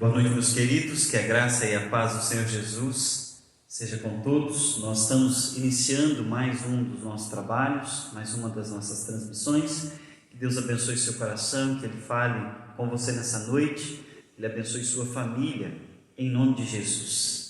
Boa noite, meus queridos, que a graça e a paz do Senhor Jesus seja com todos. Nós estamos iniciando mais um dos nossos trabalhos, mais uma das nossas transmissões. Que Deus abençoe seu coração, que Ele fale com você nessa noite, Ele abençoe sua família, em nome de Jesus.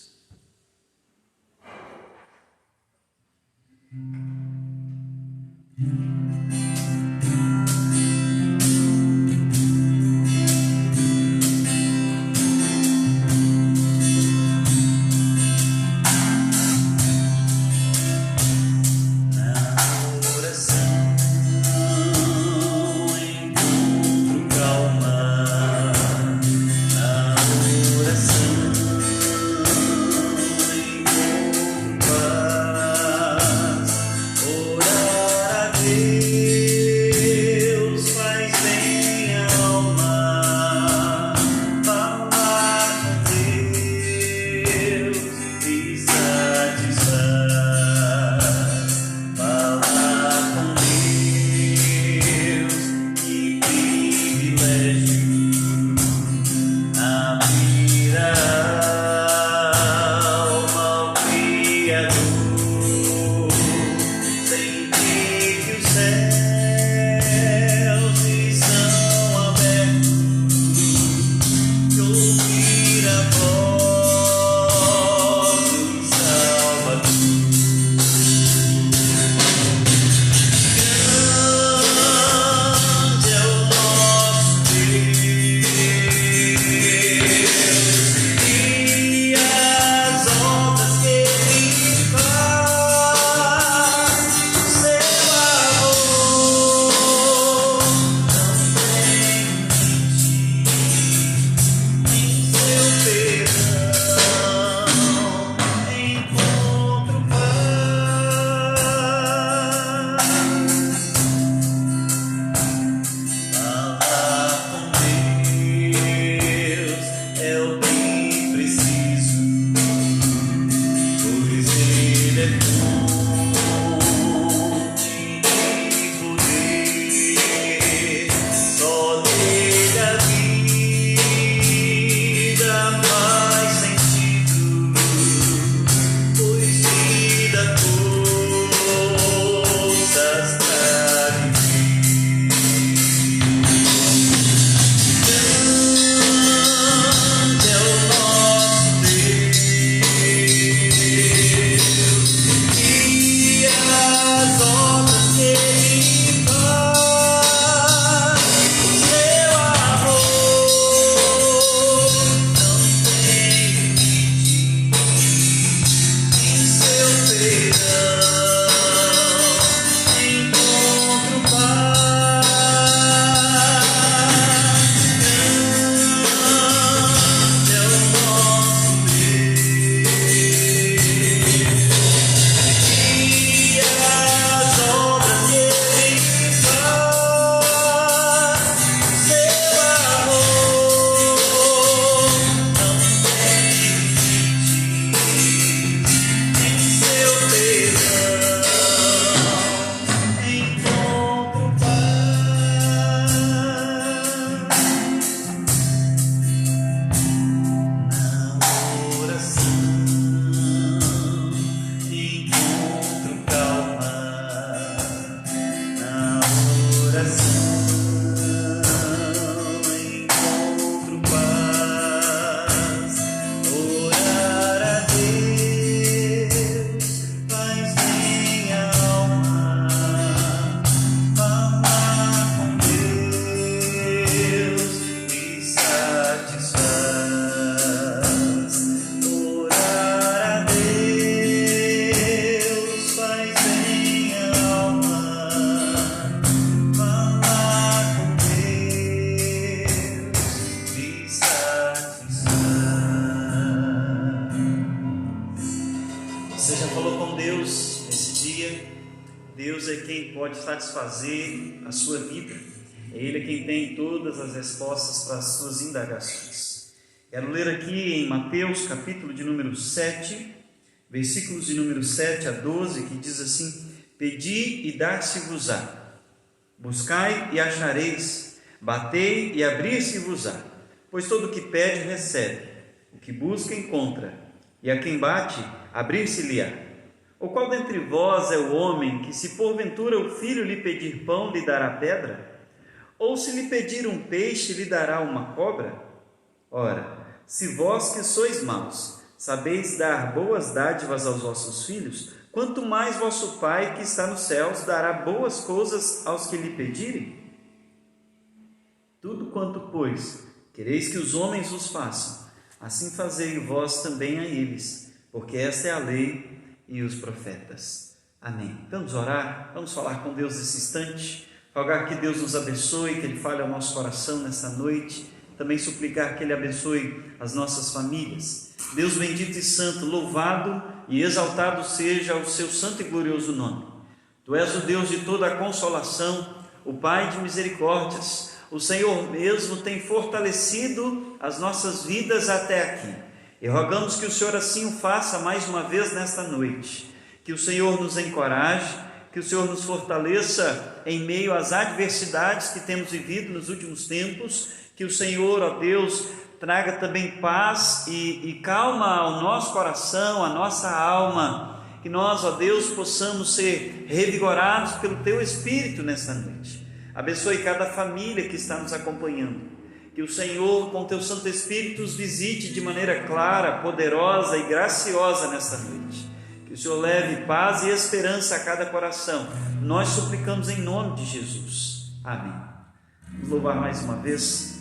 Satisfazer a sua vida. É Ele quem tem todas as respostas para as suas indagações. Quero ler aqui em Mateus, capítulo de número 7, versículos de número 7 a 12, que diz assim: Pedi e dar-se-vos-á, buscai e achareis, batei e abrir-se-vos-á, Pois todo o que pede, recebe, o que busca, encontra, e a quem bate, abrir-se-lhe-á. Ou qual dentre vós é o homem que, se porventura o filho lhe pedir pão, lhe dará pedra? Ou se lhe pedir um peixe, lhe dará uma cobra? Ora, se vós que sois maus, sabeis dar boas dádivas aos vossos filhos, quanto mais vosso Pai que está nos céus dará boas coisas aos que lhe pedirem? Tudo quanto, pois, quereis que os homens vos façam, assim fazei vós também a eles, porque esta é a lei e os profetas. Amém. Vamos orar, vamos falar com Deus nesse instante, rogar que Deus nos abençoe, que Ele fale ao nosso coração nessa noite, também suplicar que Ele abençoe as nossas famílias. Deus bendito e santo, louvado e exaltado seja o seu santo e glorioso nome. Tu és o Deus de toda a consolação, o Pai de misericórdias. O Senhor mesmo tem fortalecido as nossas vidas até aqui. E rogamos que o Senhor assim o faça mais uma vez nesta noite. Que o Senhor nos encoraje, que o Senhor nos fortaleça em meio às adversidades que temos vivido nos últimos tempos. Que o Senhor, ó Deus, traga também paz e calma ao nosso coração, à nossa alma. Que nós, ó Deus, possamos ser revigorados pelo Teu Espírito nesta noite. Abençoe cada família que está nos acompanhando. Que o Senhor, com Teu Santo Espírito, os visite de maneira clara, poderosa e graciosa nesta noite. Que o Senhor leve paz e esperança a cada coração. Nós suplicamos em nome de Jesus. Amém. Vamos louvar mais uma vez.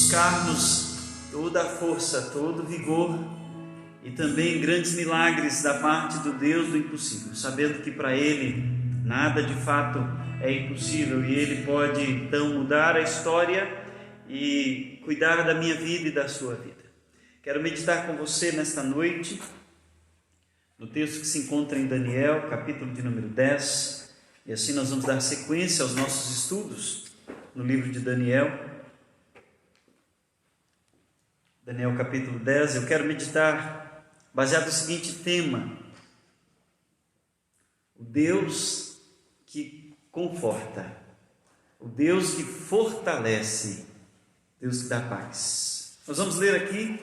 buscarmos toda a força, todo o vigor e também grandes milagres da parte do Deus do impossível, sabendo que para Ele nada de fato é impossível e Ele pode então mudar a história e cuidar da minha vida e da sua vida. Quero meditar com você nesta noite no texto que se encontra em Daniel, capítulo de número 10, e assim nós vamos dar sequência aos nossos estudos no livro de Daniel. Daniel capítulo 10, eu quero meditar baseado no seguinte tema: o Deus que conforta, o Deus que fortalece, Deus que dá paz. Nós vamos ler aqui,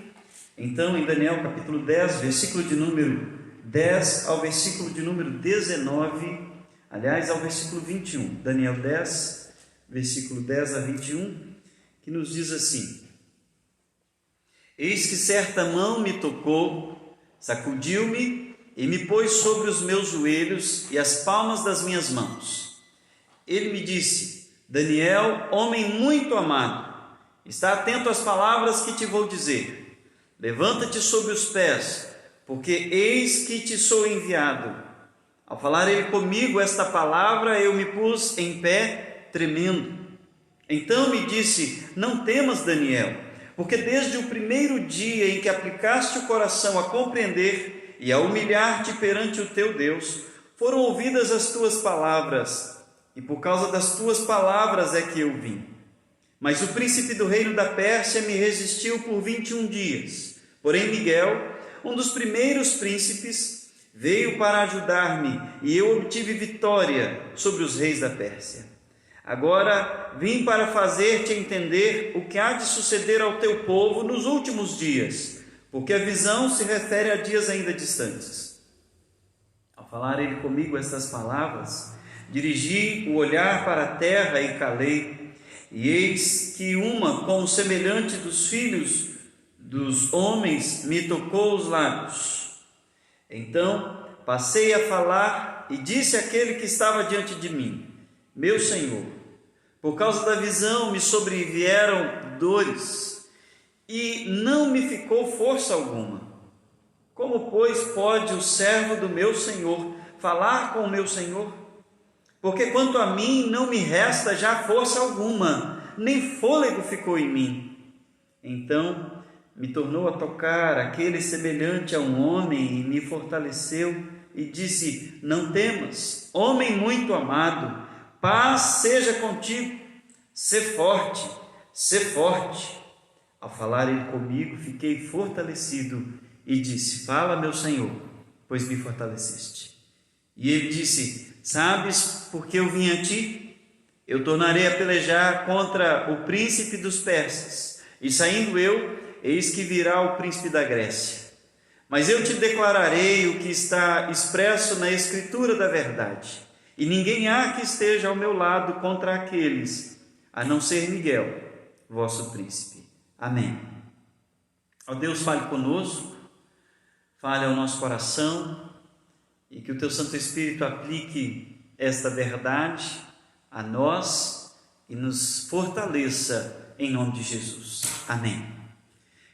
então, em Daniel capítulo 10, versículo de número 10 ao versículo de número 19, aliás, ao versículo 21. Daniel 10, versículo 10 a 21, que nos diz assim: Eis que certa mão me tocou, sacudiu-me e me pôs sobre os meus joelhos e as palmas das minhas mãos. Ele me disse: Daniel, homem muito amado, está atento às palavras que te vou dizer. Levanta-te sobre os pés, porque eis que te sou enviado. Ao falar ele comigo esta palavra, eu me pus em pé, tremendo. Então me disse: Não temas, Daniel, porque desde o primeiro dia em que aplicaste o coração a compreender e a humilhar-te perante o teu Deus, foram ouvidas as tuas palavras, e por causa das tuas palavras é que eu vim. Mas o príncipe do reino da Pérsia me resistiu por 21 dias. Porém Miguel, um dos primeiros príncipes, veio para ajudar-me, e eu obtive vitória sobre os reis da Pérsia. Agora vim para fazer-te entender o que há de suceder ao teu povo nos últimos dias, porque a visão se refere a dias ainda distantes. Ao falar ele comigo estas palavras, dirigi o olhar para a terra e calei, e eis que uma como semelhante dos filhos dos homens me tocou os lábios. Então passei a falar e disse àquele que estava diante de mim: Meu Senhor, por causa da visão me sobrevieram dores e não me ficou força alguma. Como, pois, pode o servo do meu Senhor falar com o meu Senhor? Porque quanto a mim não me resta já força alguma, nem fôlego ficou em mim. Então me tornou a tocar aquele semelhante a um homem e me fortaleceu e disse: Não temas, homem muito amado, paz seja contigo, sê forte, sê forte. Ao falar ele comigo, fiquei fortalecido e disse: Fala, meu Senhor, pois me fortaleceste. E ele disse: Sabes por que eu vim a ti? Eu tornarei a pelejar contra o príncipe dos persas, e saindo eu, eis que virá o príncipe da Grécia. Mas eu te declararei o que está expresso na Escritura da verdade, e ninguém há que esteja ao meu lado contra aqueles, a não ser Miguel, vosso príncipe. Amém. Ó Deus, fale conosco, fale ao nosso coração, e que o Teu Santo Espírito aplique esta verdade a nós e nos fortaleça em nome de Jesus. Amém.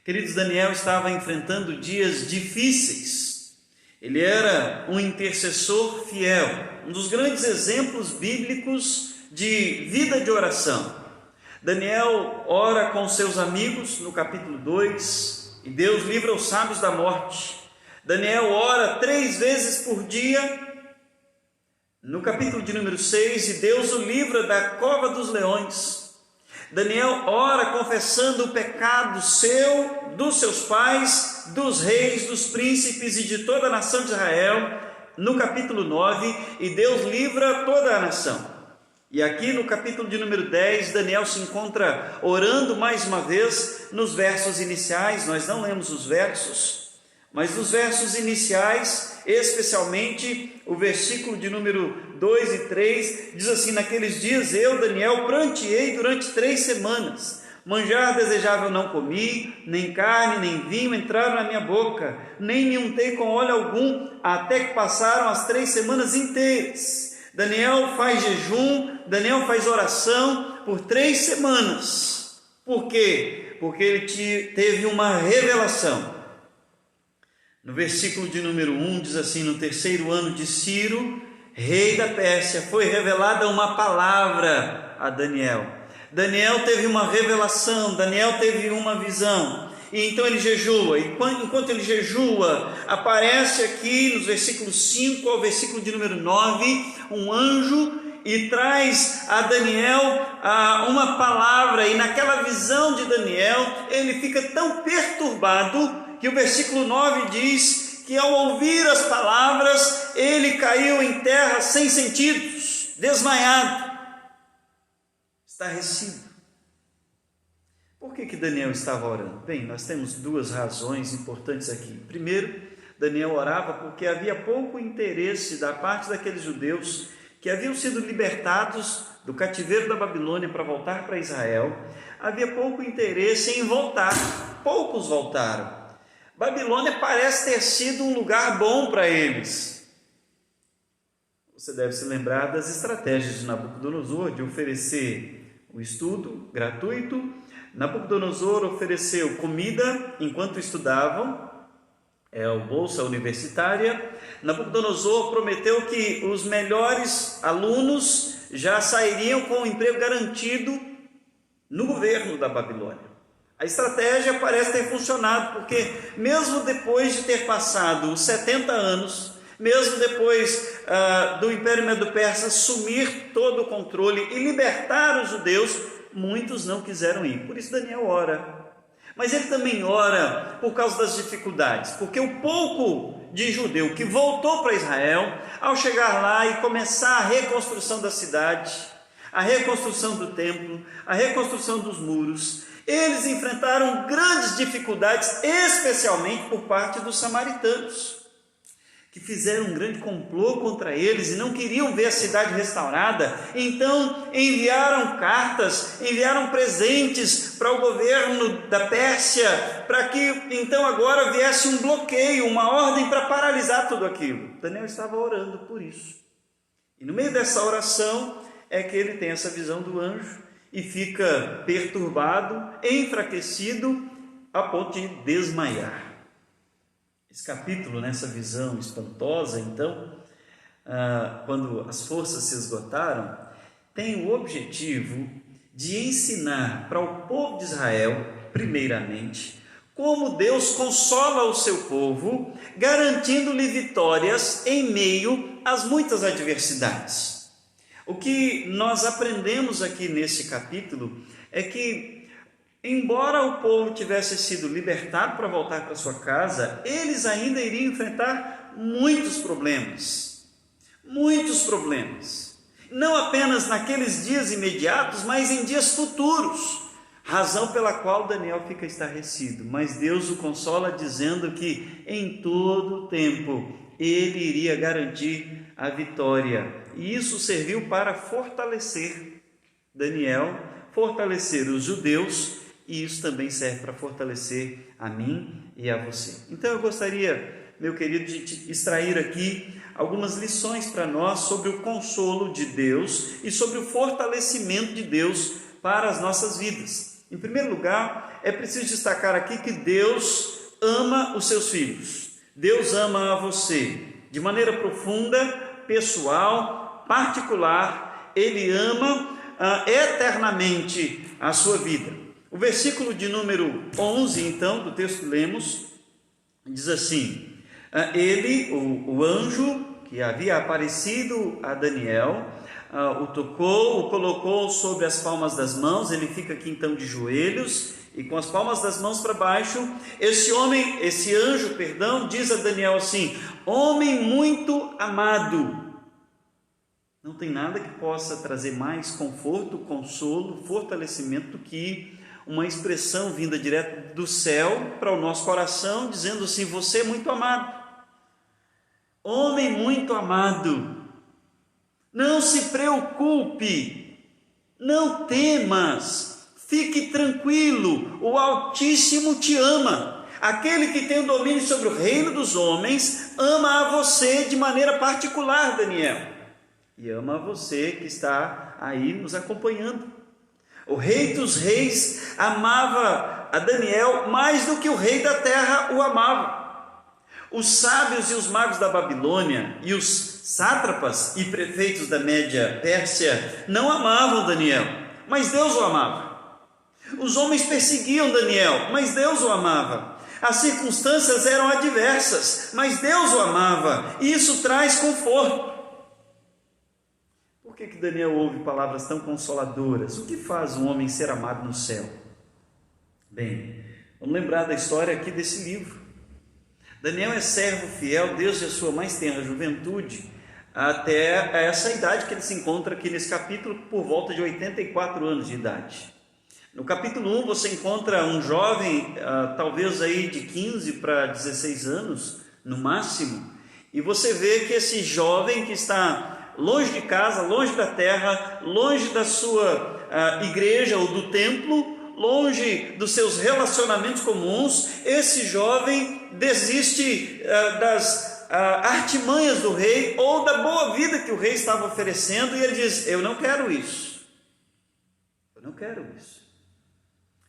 Queridos, Daniel estava enfrentando dias difíceis. Ele era um intercessor fiel, um dos grandes exemplos bíblicos de vida de oração. Daniel ora com seus amigos no capítulo 2, e Deus livra os sábios da morte. Daniel ora 3 vezes por dia no capítulo de número 6, e Deus o livra da cova dos leões. Daniel ora confessando o pecado seu, dos seus pais, dos reis, dos príncipes e de toda a nação de Israel, no capítulo 9, e Deus livra toda a nação. E aqui no capítulo de número 10, Daniel se encontra orando mais uma vez nos versos iniciais. Nós não lemos os versos, mas nos versos iniciais, especialmente o versículo de número 2 e 3, diz assim: Naqueles dias eu, Daniel, pranteei durante 3 semanas, manjar desejável não comi, nem carne, nem vinho entraram na minha boca, nem me untei com óleo algum, até que passaram as 3 semanas inteiras. Daniel faz jejum, Daniel faz oração por 3 semanas. Por quê? Porque ele teve uma revelação. No versículo de número 1 diz assim: no terceiro ano de Ciro, rei da Pérsia, foi revelada uma palavra a Daniel. Daniel teve uma revelação, Daniel teve uma visão. E então ele jejua, e enquanto ele jejua, aparece aqui nos versículos 5 ao versículo de número 9, um anjo e traz a Daniel uma palavra, e naquela visão de Daniel, ele fica tão perturbado, que o versículo 9 diz que ao ouvir as palavras, ele caiu em terra sem sentidos, desmaiado, estarrecido. Por que Daniel estava orando? Bem, nós temos duas razões importantes aqui. Primeiro, Daniel orava porque havia pouco interesse da parte daqueles judeus que haviam sido libertados do cativeiro da Babilônia para voltar para Israel. Havia pouco interesse em voltar, poucos voltaram. Babilônia parece ter sido um lugar bom para eles. Você deve se lembrar das estratégias de Nabucodonosor de oferecer o estudo gratuito. Nabucodonosor ofereceu comida enquanto estudavam, a bolsa universitária. Nabucodonosor prometeu que os melhores alunos já sairiam com o emprego garantido no governo da Babilônia. A estratégia parece ter funcionado, porque mesmo depois de ter passado os 70 anos, mesmo depois do Império Medo-Persa assumir todo o controle e libertar os judeus, muitos não quiseram ir. Por isso Daniel ora. Mas ele também ora por causa das dificuldades, porque o pouco de judeu que voltou para Israel, ao chegar lá e começar a reconstrução da cidade, a reconstrução do templo, a reconstrução dos muros, eles enfrentaram grandes dificuldades, especialmente por parte dos samaritanos, que fizeram um grande complô contra eles e não queriam ver a cidade restaurada. Então enviaram cartas, enviaram presentes para o governo da Pérsia, para que então agora viesse um bloqueio, uma ordem para paralisar tudo aquilo. Daniel estava orando por isso. E no meio dessa oração é que ele tem essa visão do anjo e fica perturbado, enfraquecido, a ponto de desmaiar. Esse capítulo, nessa visão espantosa, então, quando as forças se esgotaram, tem o objetivo de ensinar para o povo de Israel, primeiramente, como Deus consola o seu povo, garantindo-lhe vitórias em meio às muitas adversidades. O que nós aprendemos aqui nesse capítulo é que, embora o povo tivesse sido libertado para voltar para sua casa, eles ainda iriam enfrentar muitos problemas, não apenas naqueles dias imediatos, mas em dias futuros, razão pela qual Daniel fica estarrecido, mas Deus o consola dizendo que em todo o tempo ele iria garantir a vitória, e isso serviu para fortalecer Daniel, fortalecer os judeus, e isso também serve para fortalecer a mim e a você. Então eu gostaria, meu querido, de extrair aqui algumas lições para nós sobre o consolo de Deus e sobre o fortalecimento de Deus para as nossas vidas. Em primeiro lugar, é preciso destacar aqui que Deus ama os seus filhos. Deus ama a você de maneira profunda, pessoal, particular. Ele ama eternamente a sua vida. O versículo de número 11, então, do texto que lemos, diz assim: ele, o anjo que havia aparecido a Daniel, o tocou, o colocou sobre as palmas das mãos. Ele fica aqui então de joelhos e com as palmas das mãos para baixo. Esse anjo, diz a Daniel assim: homem muito amado. Não tem nada que possa trazer mais conforto, consolo, fortalecimento do que uma expressão vinda direto do céu para o nosso coração, dizendo assim: você é muito amado, homem muito amado, não se preocupe, não temas, fique tranquilo, o Altíssimo te ama. Aquele que tem o domínio sobre o reino dos homens ama a você de maneira particular, Daniel, e ama a você que está aí nos acompanhando. O Rei dos Reis amava a Daniel mais do que o rei da terra o amava. Os sábios e os magos da Babilônia e os sátrapas e prefeitos da Média Pérsia não amavam Daniel, mas Deus o amava. Os homens perseguiam Daniel, mas Deus o amava. As circunstâncias eram adversas, mas Deus o amava, e isso traz conforto. Por que Daniel ouve palavras tão consoladoras? O que faz um homem ser amado no céu? Bem, vamos lembrar da história aqui desse livro. Daniel é servo fiel desde a sua mais tenra juventude até essa idade que ele se encontra aqui nesse capítulo, por volta de 84 anos de idade. No capítulo 1 você encontra um jovem, talvez aí de 15 para 16 anos, no máximo, e você vê que esse jovem que está longe de casa, longe da terra, longe da sua igreja ou do templo, longe dos seus relacionamentos comuns, esse jovem desiste das artimanhas do rei ou da boa vida que o rei estava oferecendo, e ele diz: eu não quero isso, eu não quero isso.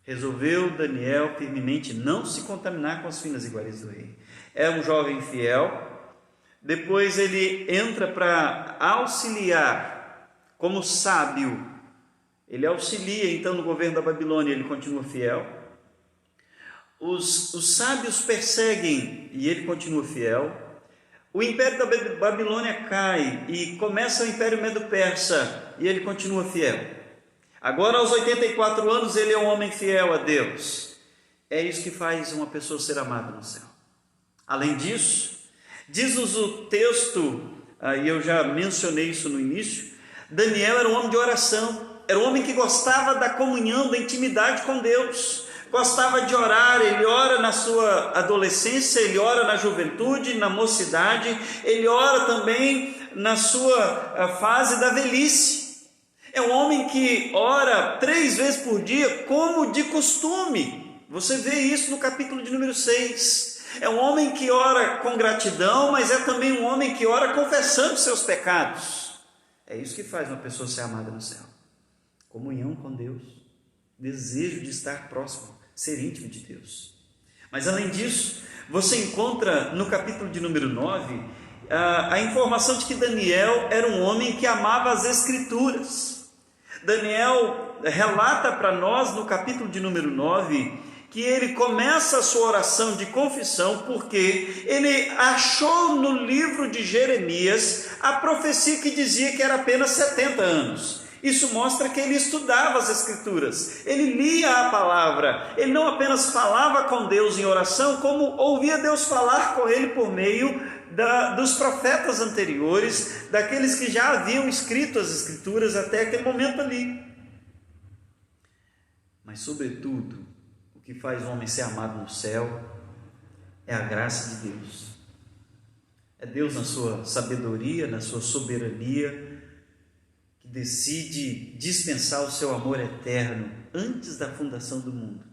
Resolveu Daniel firmemente não se contaminar com as finas iguarias do rei. É um jovem fiel. Depois ele entra para auxiliar como sábio. Ele auxilia então no governo da Babilônia, ele continua fiel. Os sábios perseguem e ele continua fiel. O império da Babilônia cai e começa o império medo-persa e ele continua fiel. Agora, aos 84 anos, ele é um homem fiel a Deus. É isso que faz uma pessoa ser amada no céu. Além disso, diz-nos o texto, e eu já mencionei isso no início, Daniel era um homem de oração, era um homem que gostava da comunhão, da intimidade com Deus, gostava de orar. Ele ora na sua adolescência, ele ora na juventude, na mocidade, ele ora também na sua fase da velhice. É um homem que ora 3 vezes por dia, como de costume. Você vê isso no capítulo de número 6. É um homem que ora com gratidão, mas é também um homem que ora confessando seus pecados. É isso que faz uma pessoa ser amada no céu. Comunhão com Deus, desejo de estar próximo, ser íntimo de Deus. Mas além disso, você encontra no capítulo de número 9 a informação de que Daniel era um homem que amava as Escrituras. Daniel relata para nós no capítulo de número 9 que ele começa a sua oração de confissão porque ele achou no livro de Jeremias a profecia que dizia que era apenas 70 anos. Isso mostra que ele estudava as Escrituras, ele lia a palavra, ele não apenas falava com Deus em oração, como ouvia Deus falar com ele por meio dos profetas anteriores, daqueles que já haviam escrito as Escrituras até aquele momento ali. Mas sobretudo, o que faz o homem ser amado no céu é a graça de Deus. É Deus na sua sabedoria, na sua soberania, que decide dispensar o seu amor eterno antes da fundação do mundo.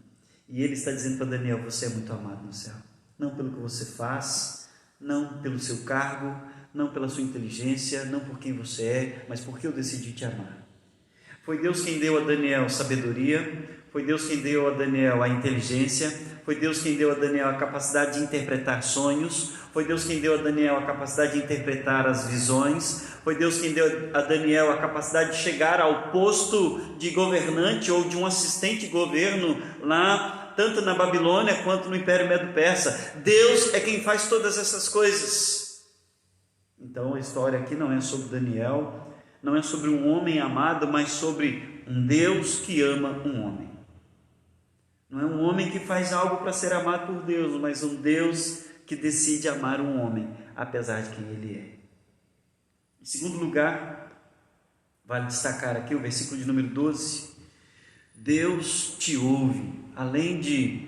E ele está dizendo para Daniel: você é muito amado no céu, não pelo que você faz, não pelo seu cargo, não pela sua inteligência, não por quem você é, mas porque eu decidi te amar. Foi Deus quem deu a Daniel sabedoria, foi Deus quem deu a Daniel a inteligência, foi Deus quem deu a Daniel a capacidade de interpretar sonhos, foi Deus quem deu a Daniel a capacidade de interpretar as visões, foi Deus quem deu a Daniel a capacidade de chegar ao posto de governante ou de um assistente de governo lá, tanto na Babilônia quanto no Império Medo-Persa. Deus é quem faz todas essas coisas. Então a história aqui não é sobre Daniel, não é sobre um homem amado, mas sobre um Deus que ama um homem. Não é um homem que faz algo para ser amado por Deus, mas um Deus que decide amar um homem, apesar de quem ele é. Em segundo lugar, vale destacar aqui o versículo de número 12. Deus te ouve. Além de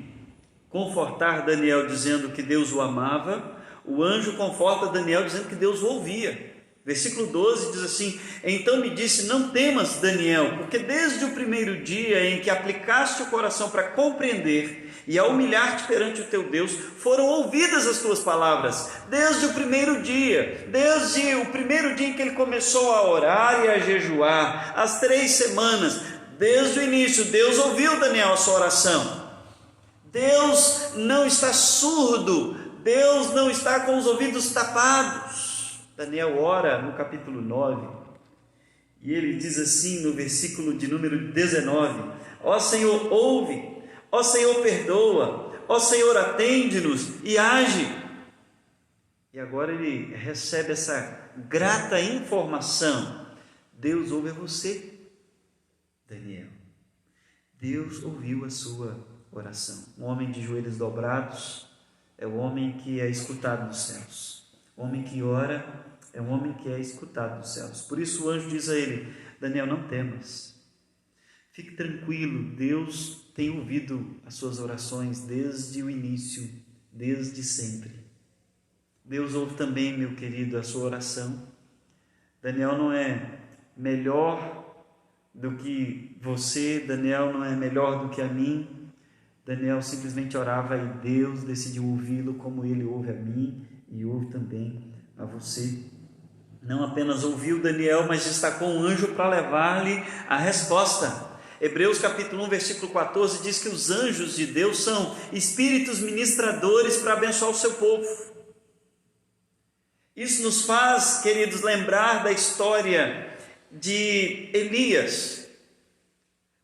confortar Daniel dizendo que Deus o amava, o anjo conforta Daniel dizendo que Deus o ouvia. Versículo 12 diz assim: então me disse, não temas, Daniel, porque desde o primeiro dia em que aplicaste o coração para compreender e a humilhar-te perante o teu Deus, foram ouvidas as tuas palavras. Desde o primeiro dia em que ele começou a orar e a jejuar, as 3 semanas, desde o início, Deus ouviu Daniel a sua oração. Deus não está surdo, Deus não está com os ouvidos tapados. Daniel ora no capítulo 9, e ele diz assim no versículo de número 19: ó Senhor, ouve, ó Senhor, perdoa, ó Senhor, atende-nos e age. E agora ele recebe essa grata informação: Deus ouve a você, Daniel. Deus ouviu a sua oração. Um homem de joelhos dobrados é o homem que é escutado nos céus. O homem que ora é um homem que é escutado nos céus. Por isso o anjo diz a ele: Daniel, não temas, fique tranquilo, Deus tem ouvido as suas orações desde o início, desde sempre. Deus ouve também, meu querido, a sua oração. Daniel não é melhor do que você, Daniel não é melhor do que a mim. Daniel simplesmente orava e Deus decidiu ouvi-lo como ele ouve a mim e ouve também a você. Não apenas ouviu Daniel, mas destacou um anjo para levar-lhe a resposta. Hebreus capítulo 1, versículo 14 diz que os anjos de Deus são espíritos ministradores para abençoar o seu povo. Isso nos faz, queridos, lembrar da história de Elias,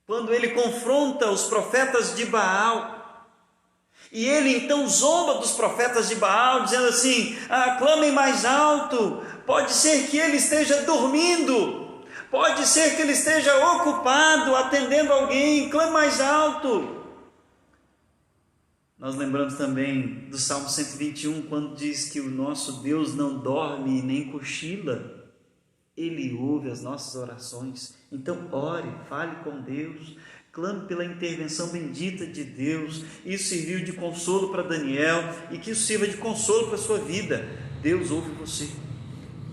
quando ele confronta os profetas de Baal, e ele então zomba dos profetas de Baal, dizendo assim: clamem mais alto, pode ser que ele esteja dormindo, pode ser que ele esteja ocupado, atendendo alguém, clame mais alto. Nós lembramos também do Salmo 121, quando diz que o nosso Deus não dorme nem cochila, Ele ouve as nossas orações. Então ore, fale com Deus, clame pela intervenção bendita de Deus. Isso serviu de consolo para Daniel, e que isso sirva de consolo para a sua vida. Deus ouve você.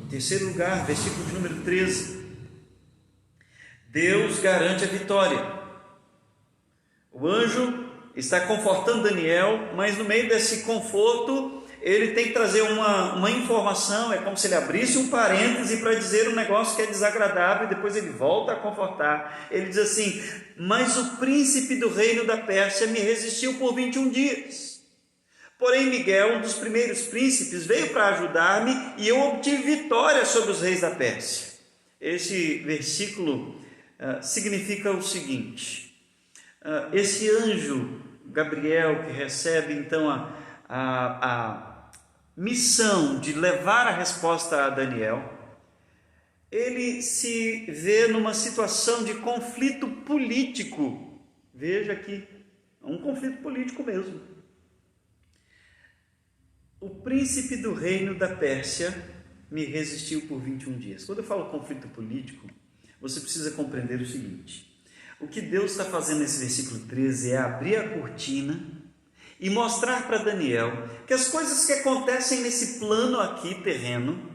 Em terceiro lugar, versículo de número 13, Deus garante a vitória. O anjo está confortando Daniel, mas no meio desse conforto, ele tem que trazer uma informação. É como se ele abrisse um parêntese para dizer um negócio que é desagradável, e depois ele volta a confortar. Ele diz assim: mas o príncipe do reino da Pérsia me resistiu por 21 dias. Porém Miguel, um dos primeiros príncipes, veio para ajudar-me, e eu obtive vitória sobre os reis da Pérsia. Esse versículo significa o seguinte: esse anjo Gabriel, que recebe então a missão de levar a resposta a Daniel, ele se vê numa situação de conflito político. Veja aqui, um conflito político mesmo. O príncipe do reino da Pérsia me resistiu por 21 dias. Quando eu falo conflito político, você precisa compreender o seguinte: o que Deus está fazendo nesse versículo 13 é abrir a cortina e mostrar para Daniel que as coisas que acontecem nesse plano aqui terreno,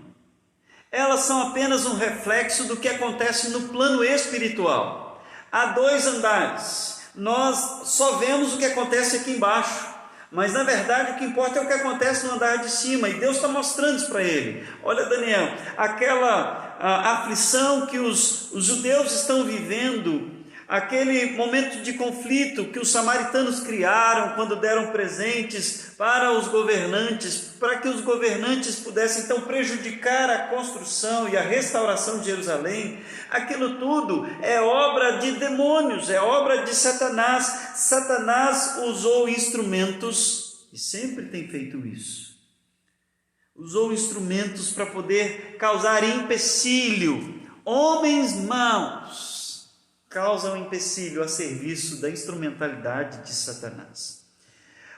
elas são apenas um reflexo do que acontece no plano espiritual. Há dois andares, nós só vemos o que acontece aqui embaixo, mas na verdade o que importa é o que acontece no andar de cima, e Deus está mostrando isso para ele. Olha, Daniel, aquela aflição que os judeus estão vivendo, aquele momento de conflito que os samaritanos criaram quando deram presentes para os governantes, para que os governantes pudessem então prejudicar a construção e a restauração de Jerusalém, aquilo tudo é obra de demônios, é obra de Satanás. Satanás usou instrumentos, e sempre tem feito isso, usou instrumentos para poder causar empecilho. Homens maus causam empecilho a serviço da instrumentalidade de Satanás.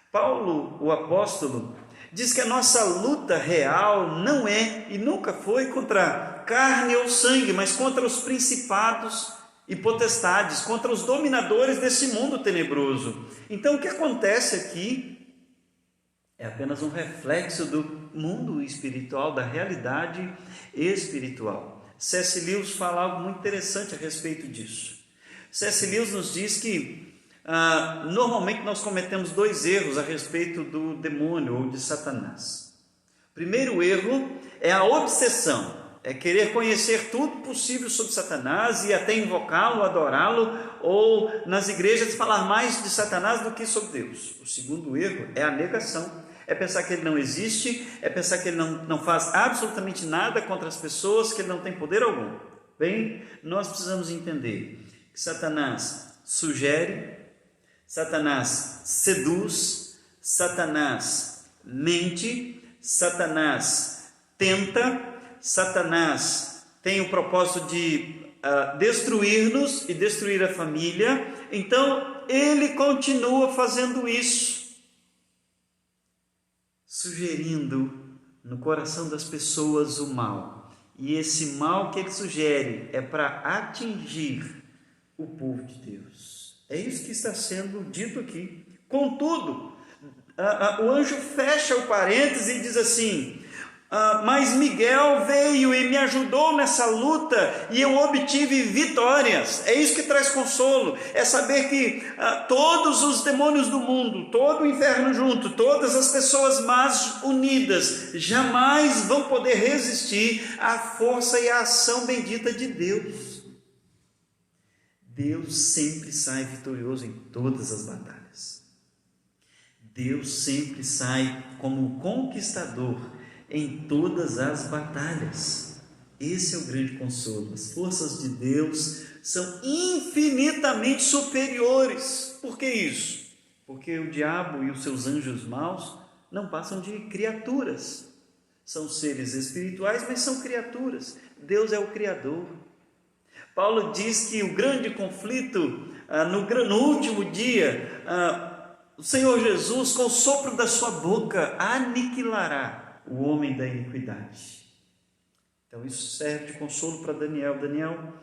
Paulo, o apóstolo, diz que a nossa luta real não é e nunca foi contra carne ou sangue, mas contra os principados e potestades, contra os dominadores desse mundo tenebroso. Então o que acontece aqui é apenas um reflexo do mundo espiritual, da realidade espiritual. C.S. Lewis fala algo muito interessante a respeito disso. C.S. Lewis nos diz que normalmente nós cometemos dois erros a respeito do demônio ou de Satanás. O primeiro erro é a obsessão. é querer conhecer tudo possível sobre Satanás e até invocá-lo, adorá-lo, ou nas igrejas falar mais de Satanás do que sobre Deus. O segundo erro é a negação, é pensar que ele não existe, é pensar que ele não faz absolutamente nada contra as pessoas, que ele não tem poder algum. Bem, nós precisamos entender que Satanás sugere, Satanás seduz, Satanás mente, Satanás tenta, Satanás tem o propósito de destruir-nos e destruir a família. Então ele continua fazendo isso, sugerindo no coração das pessoas o mal, e esse mal que ele sugere é para atingir o povo de Deus. É isso que está sendo dito aqui. Contudo, o anjo fecha o parêntese e diz assim: mas Miguel veio e me ajudou nessa luta e eu obtive vitórias. É isso que traz consolo, é saber que todos os demônios do mundo, todo o inferno junto, todas as pessoas más unidas, jamais vão poder resistir à força e à ação bendita de Deus. Deus sempre sai vitorioso em todas as batalhas. Deus sempre sai como conquistador em todas as batalhas. Esse é o grande consolo. As forças de Deus são infinitamente superiores. Por que isso? Porque o diabo e os seus anjos maus não passam de criaturas. São seres espirituais, mas são criaturas. Deus é o Criador. Paulo diz que o grande conflito, no último dia, o Senhor Jesus, com o sopro da sua boca, aniquilará o homem da iniquidade. Então isso serve de consolo para Daniel. Daniel,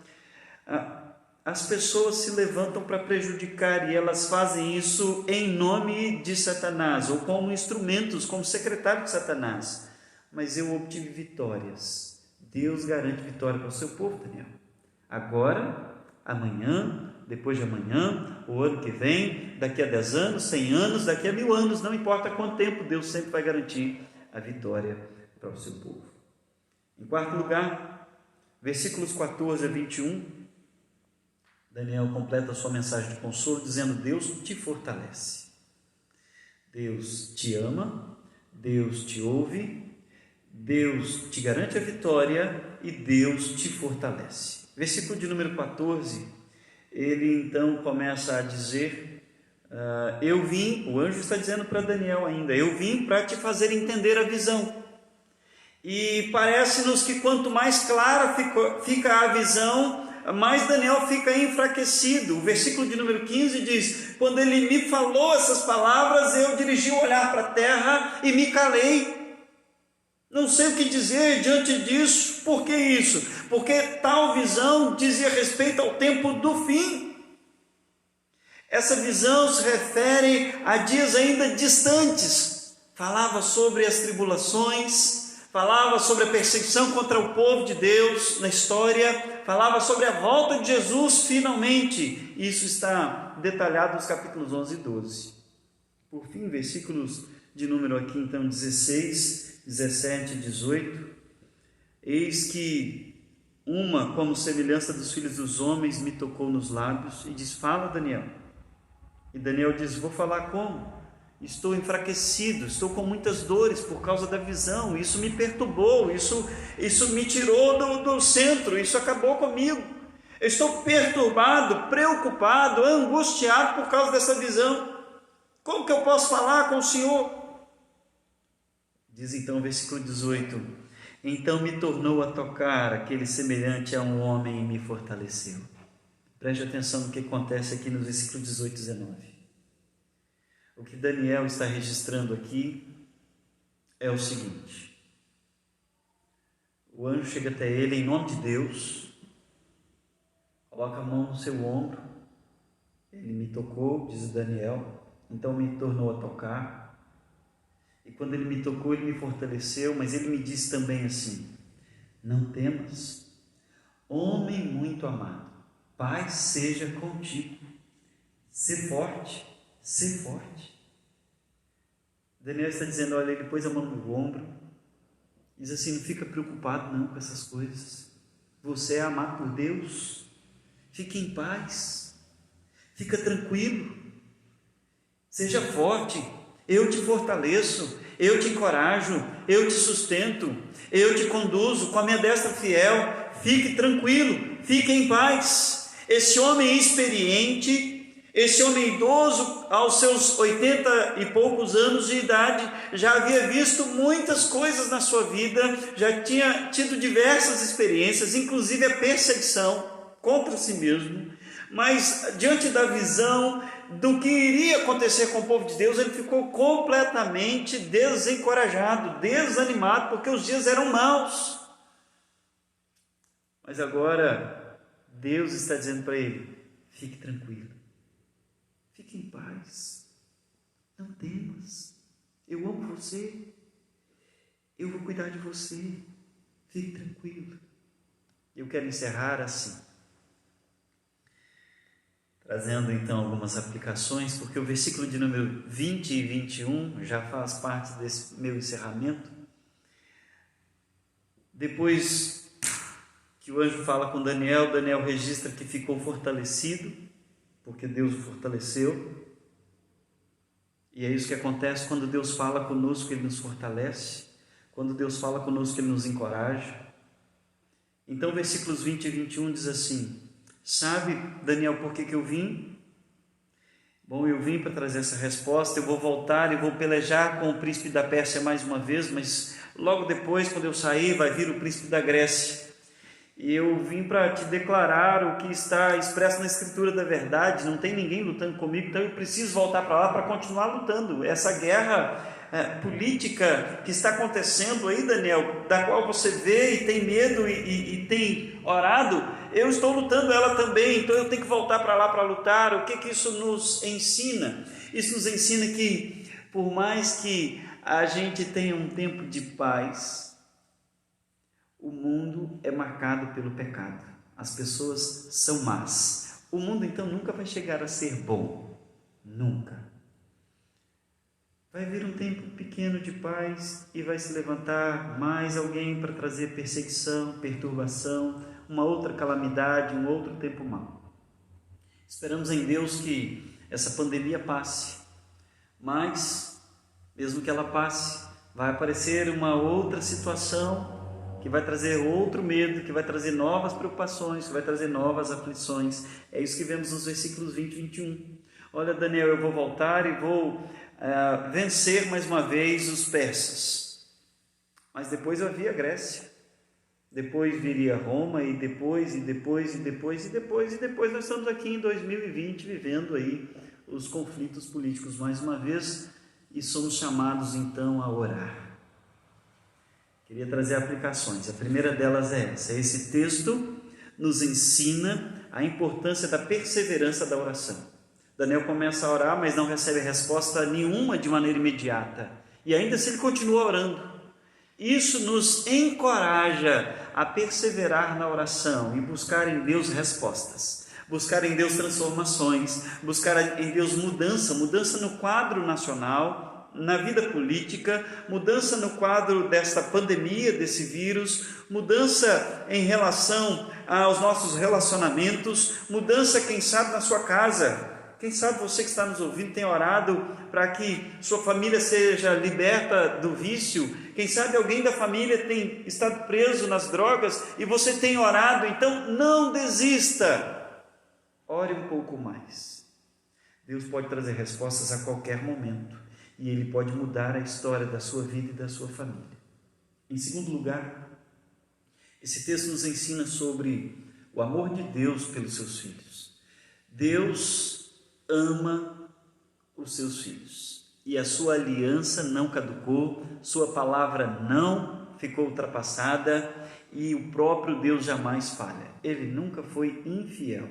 as pessoas se levantam para prejudicar, e elas fazem isso em nome de Satanás, ou como instrumentos, como secretário de Satanás. Mas eu obtive vitórias. Deus garante vitória para o seu povo, Daniel. Agora, amanhã, depois de amanhã, o ano que vem, daqui a 10 anos, 100 anos, daqui a 1000 anos, não importa quanto tempo, Deus sempre vai garantir a vitória para o seu povo. Em quarto lugar, versículos 14 a 21, Daniel completa a sua mensagem de consolo dizendo: Deus te fortalece, Deus te ama, Deus te ouve, Deus te garante a vitória e Deus te fortalece. Versículo de número 14, ele então começa a dizer: eu vim, o anjo está dizendo para Daniel ainda, eu vim para te fazer entender a visão. E parece-nos que quanto mais clara fica a visão, mais Daniel fica enfraquecido. O versículo de número 15 diz: quando ele me falou essas palavras, eu dirigi o olhar para a terra e me calei. Não sei o que dizer diante disso. Por que isso? Porque tal visão dizia respeito ao tempo do fim. Essa visão se refere a dias ainda distantes. Falava sobre as tribulações, falava sobre a perseguição contra o povo de Deus na história, falava sobre a volta de Jesus finalmente. Isso está detalhado nos capítulos 11 e 12. Por fim, versículos de número aqui então 16, 17 e 18, eis que uma como semelhança dos filhos dos homens me tocou nos lábios e diz: fala, Daniel. E Daniel diz: vou falar como? Estou enfraquecido, estou com muitas dores por causa da visão, isso me perturbou, isso me tirou do centro, isso acabou comigo. Eu estou perturbado, preocupado, angustiado por causa dessa visão. Como que eu posso falar com o Senhor? Diz então o versículo 18: então me tornou a tocar aquele semelhante a um homem e me fortaleceu. Preste atenção no que acontece aqui no versículo 18 e 19. O que Daniel está registrando aqui é o seguinte: o anjo chega até ele em nome de Deus, coloca a mão no seu ombro, ele me tocou, diz Daniel, então me tornou a tocar. E quando ele me tocou, ele me fortaleceu, mas ele me disse também assim: não temas, homem muito amado, paz seja contigo, sê forte, sê forte. Daniel está dizendo: olha, ele pôs a mão no ombro, Diz assim: não fica preocupado não com essas coisas. Você é amado por Deus. Fique em paz. Fica tranquilo. Seja forte. Eu te fortaleço. Eu te encorajo. Eu te sustento. Eu te conduzo com a minha destra fiel. Fique tranquilo. Fique em paz. Esse homem experiente, esse homem idoso, aos seus 80 e poucos anos de idade, já havia visto muitas coisas na sua vida, já tinha tido diversas experiências, inclusive a perseguição contra si mesmo, mas diante da visão do que iria acontecer com o povo de Deus, ele ficou completamente desencorajado, desanimado, porque os dias eram maus. Mas agora Deus está dizendo para ele: fique tranquilo. Fique em paz, não temas, eu amo você, eu vou cuidar de você, fique tranquilo. Eu quero encerrar assim, trazendo então algumas aplicações, porque o versículo de número 20 e 21 já faz parte desse meu encerramento. Depois que o anjo fala com Daniel, Daniel registra que ficou fortalecido, porque Deus o fortaleceu, e é isso que acontece quando Deus fala conosco, Ele nos fortalece, quando Deus fala conosco, Ele nos encoraja. Então versículos 20 e 21 diz assim: sabe, Daniel, por que eu vim? Bom, eu vim para trazer essa resposta. Eu vou voltar e vou pelejar com o príncipe da Pérsia mais uma vez, mas logo depois, quando eu sair, vai vir o príncipe da Grécia. E eu vim para te declarar o que está expresso na Escritura da verdade. Não tem ninguém lutando comigo, então eu preciso voltar para lá para continuar lutando. Essa guerra política que está acontecendo aí, Daniel, da qual você vê e tem medo e tem orado, eu estou lutando ela também, então eu tenho que voltar para lá para lutar. O que isso nos ensina? Isso nos ensina que, por mais que a gente tenha um tempo de paz, o mundo é marcado pelo pecado. As pessoas são más. O mundo então nunca vai chegar a ser bom. Nunca. Vai vir um tempo pequeno de paz e vai se levantar mais alguém para trazer perseguição, perturbação, uma outra calamidade, um outro tempo mau. Esperamos em Deus que essa pandemia passe, mas mesmo que ela passe, vai aparecer uma outra situação que vai trazer outro medo, que vai trazer novas preocupações, que vai trazer novas aflições. É isso que vemos nos versículos 20 e 21. Olha, Daniel, eu vou voltar e vou vencer mais uma vez os persas. Mas depois havia a Grécia, depois viria Roma, e depois nós estamos aqui em 2020 vivendo aí os conflitos políticos mais uma vez, e somos chamados então a orar. Queria trazer aplicações. A primeira delas é essa. Esse texto nos ensina a importância da perseverança da oração. Daniel começa a orar, mas não recebe resposta nenhuma de maneira imediata. E ainda assim ele continua orando. Isso nos encoraja a perseverar na oração e buscar em Deus respostas. Buscar em Deus transformações. Buscar em Deus mudança no quadro nacional, na vida política, mudança no quadro desta pandemia, desse vírus, mudança em relação aos nossos relacionamentos, mudança, quem sabe, na sua casa. Quem sabe você que está nos ouvindo tem orado para que sua família seja liberta do vício. Quem sabe alguém da família tem estado preso nas drogas e você tem orado. Então não desista, ore um pouco mais. Deus pode trazer respostas a qualquer momento. E Ele pode mudar a história da sua vida e da sua família. Em segundo lugar, esse texto nos ensina sobre o amor de Deus pelos seus filhos. Deus ama os seus filhos. E a sua aliança não caducou, sua palavra não ficou ultrapassada, e o próprio Deus jamais falha. Ele nunca foi infiel.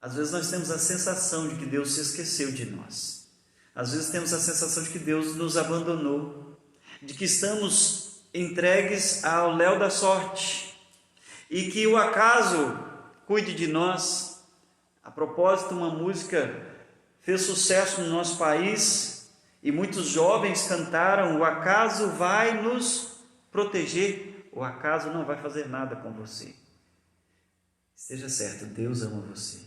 Às vezes nós temos a sensação de que Deus se esqueceu de nós. Às vezes temos a sensação de que Deus nos abandonou, de que estamos entregues ao léu da sorte e que o acaso cuide de nós. A propósito, uma música fez sucesso no nosso país e muitos jovens cantaram: o acaso vai nos proteger, o acaso não vai fazer nada com você. Esteja certo, Deus ama você.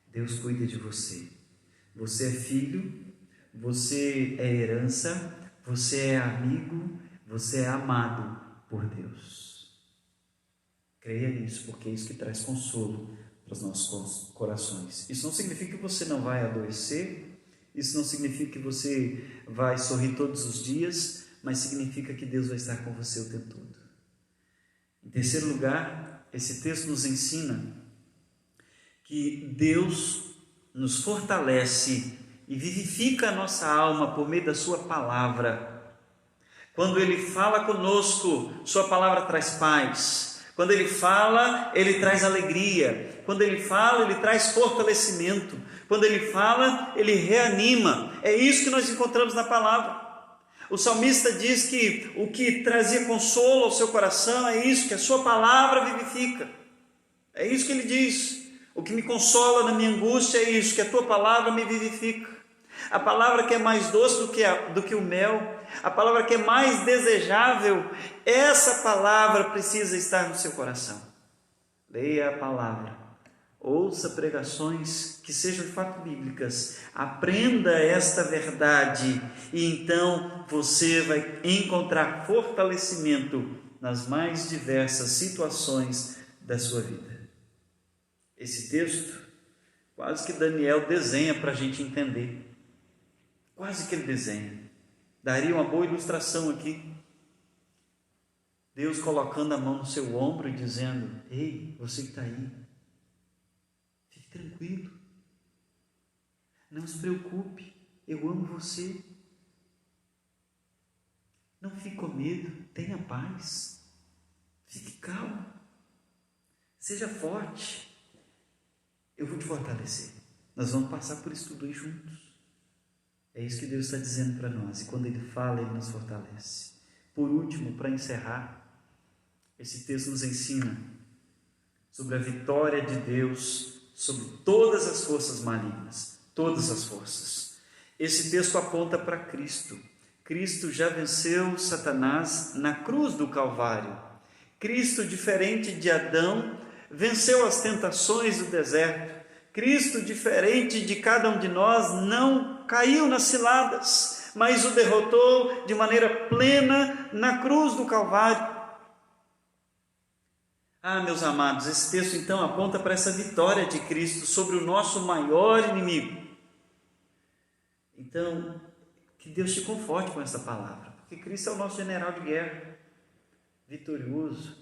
Deus cuida de você. Você é filho, você é herança, você é amigo, você é amado por Deus. Creia nisso, porque é isso que traz consolo para os nossos corações. Isso não significa que você não vai adoecer, isso não significa que você vai sorrir todos os dias, mas significa que Deus vai estar com você o tempo todo. Em terceiro lugar, esse texto nos ensina que Deus nos fortalece e vivifica a nossa alma por meio da sua palavra. Quando Ele fala conosco, sua palavra traz paz. Quando Ele fala, Ele traz alegria. Quando Ele fala, Ele traz fortalecimento. Quando Ele fala, Ele reanima. É isso que nós encontramos na palavra. O salmista diz que o que trazia consolo ao seu coração é isso, que a sua palavra vivifica. É isso que ele diz. O que me consola na minha angústia é isso, que a tua palavra me vivifica. A palavra que é mais doce do que o mel, a palavra que é mais desejável, essa palavra precisa estar no seu coração. Leia a palavra, ouça pregações que sejam de fato bíblicas, aprenda esta verdade e então você vai encontrar fortalecimento nas mais diversas situações da sua vida. Esse texto, quase que Daniel desenha para a gente entender. Quase que ele desenha. Daria uma boa ilustração aqui. Deus colocando a mão no seu ombro e dizendo: ei, você que está aí, fique tranquilo. Não se preocupe, eu amo você. Não fique com medo, tenha paz. Fique calmo. Seja forte. Eu vou te fortalecer. Nós vamos passar por isso tudo aí juntos. É isso que Deus está dizendo para nós. E quando Ele fala, Ele nos fortalece. Por último, para encerrar, esse texto nos ensina sobre a vitória de Deus sobre todas as forças malignas. Todas as forças. Esse texto aponta para Cristo. Cristo já venceu Satanás na cruz do Calvário. Cristo, diferente de Adão, venceu as tentações do deserto. Cristo, diferente de cada um de nós, não caiu nas ciladas, mas o derrotou de maneira plena na cruz do Calvário. Meus amados, esse texto então aponta para essa vitória de Cristo sobre o nosso maior inimigo. Então, que Deus te conforte com essa palavra, porque Cristo é o nosso general de guerra, vitorioso,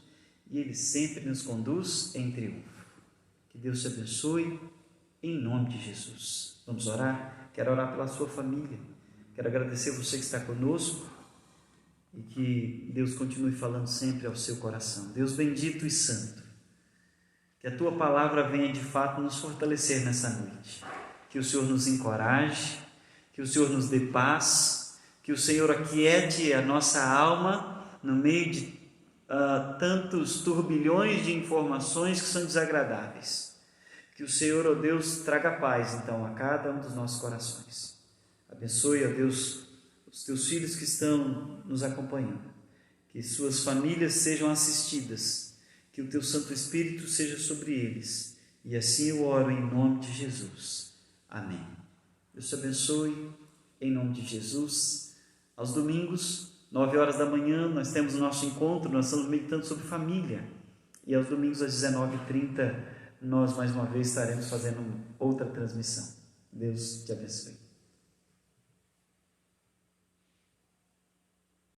e Ele sempre nos conduz em triunfo. Que Deus te abençoe, em nome de Jesus. Vamos orar? Quero orar pela sua família, quero agradecer você que está conosco, e que Deus continue falando sempre ao seu coração. Deus bendito e santo, que a tua palavra venha de fato nos fortalecer nessa noite, que o Senhor nos encoraje, que o Senhor nos dê paz, que o Senhor aquiete a nossa alma no meio de tantos turbilhões de informações que são desagradáveis. Que o Senhor, ó Deus, traga paz então a cada um dos nossos corações. Abençoe, ó Deus, os teus filhos que estão nos acompanhando, que suas famílias sejam assistidas, que o teu Santo Espírito seja sobre eles, e assim eu oro em nome de Jesus. Amém. Deus te abençoe, em nome de Jesus. Aos domingos, 9 horas da manhã, nós temos o nosso encontro, nós estamos meditando sobre família, e aos domingos às 19h30, nós mais uma vez estaremos fazendo outra transmissão. Deus te abençoe.